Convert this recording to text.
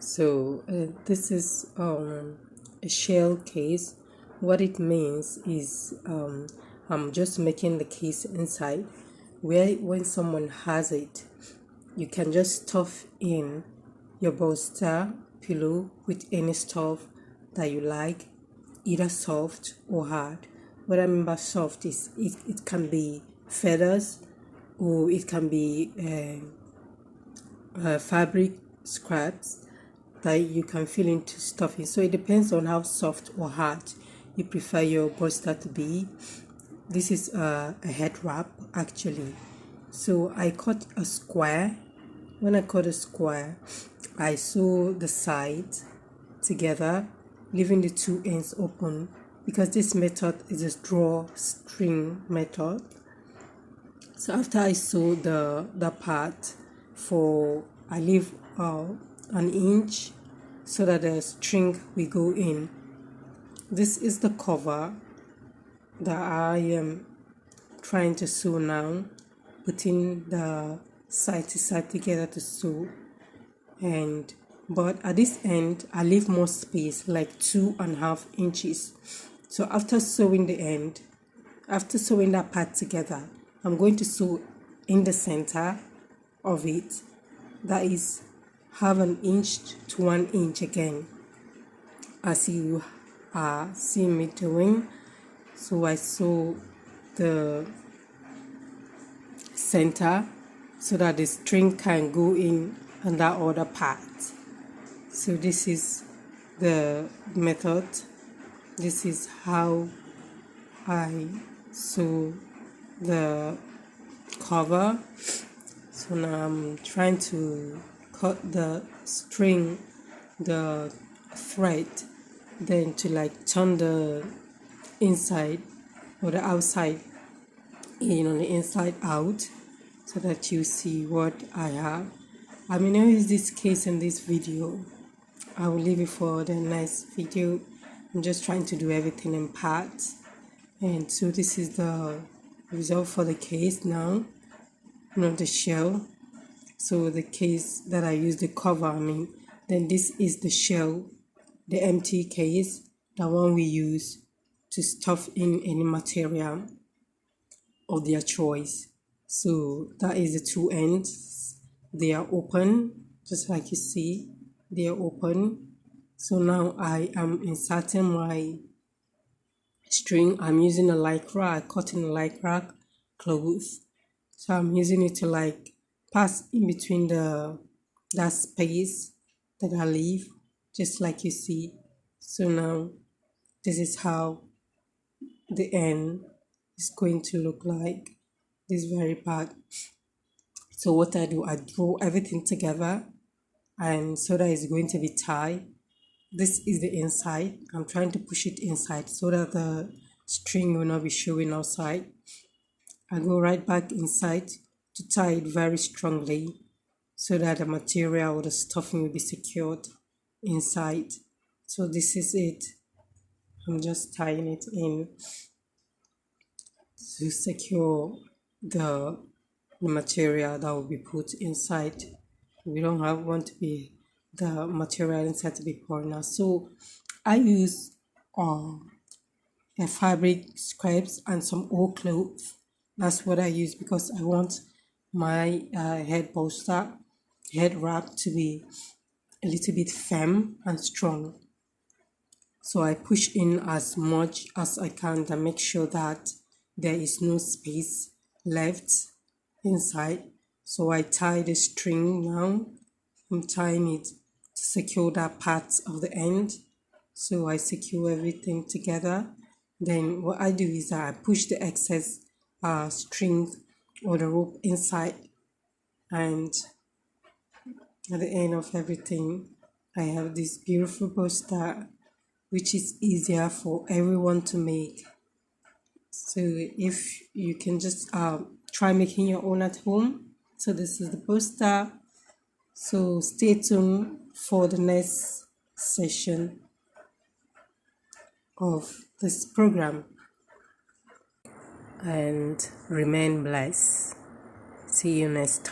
This is a shell case. What it means is I'm just making the case inside where when someone has it, you can just stuff in your bolster pillow with any stuff that you like, either soft or hard. What I mean by soft is it can be feathers or it can be fabric scraps that you can fill into stuffing. So it depends on how soft or hard you prefer your bolster to be. This is a head wrap actually. So I cut a square. When I cut a square, I sew the sides together, leaving the two ends open because this method is a drawstring method. So after I sew the part I leave an inch so that the string will go in. This is the cover that I am trying to sew now, putting the side to side together to sew. But at this end I leave more space, like 2.5 inches. So after sewing that part together, I'm going to sew in the center of it, that is 1/2 inch to 1 inch again, as you are seeing me doing. So I sew the center so that the string can go in on that other part. So this is the method. This is how I sew the cover. So now I'm trying to cut the string, the thread, then to like turn the inside or the outside in on the inside out so that you see what I have. I may not use this case in this video. I will leave it for the next video. I'm just trying to do everything in parts. And so this is the result for the case now, the shell. So the case that I use, the cover, then this is the shell, the empty case, the one we use to stuff in any material of their choice. So that is the two ends. They are open, just like you see, they are open. So now I am inserting my string. I'm using a lycra. I cut in a lycra cloth. So I'm using it to like pass in between that space that I leave, just like you see. So now this is how the end is going to look like, this very part. So what I do, I draw everything together, and so that is going to be tied. This is the inside. I'm trying to push it inside so that the string will not be showing outside. I go right back inside to tie it very strongly so that the material or the stuffing will be secured inside. So this is it. I'm just tying it in to secure the material that will be put inside. We don't want to be the material inside to be poured out. So I use a fabric scraps and some old cloth. That's what I use because I want my head wrap to be a little bit firm and strong. So I push in as much as I can to make sure that there is no space left inside. So I tie the string now. I'm tying it to secure that part of the end. So I secure everything together. Then what I do is I push the excess string or the rope inside, and at the end of everything I have this beautiful bolster which is easier for everyone to make. So if you can just try making your own at home. So this is the bolster. So stay tuned for the next session of this program and remain blessed. See you next time.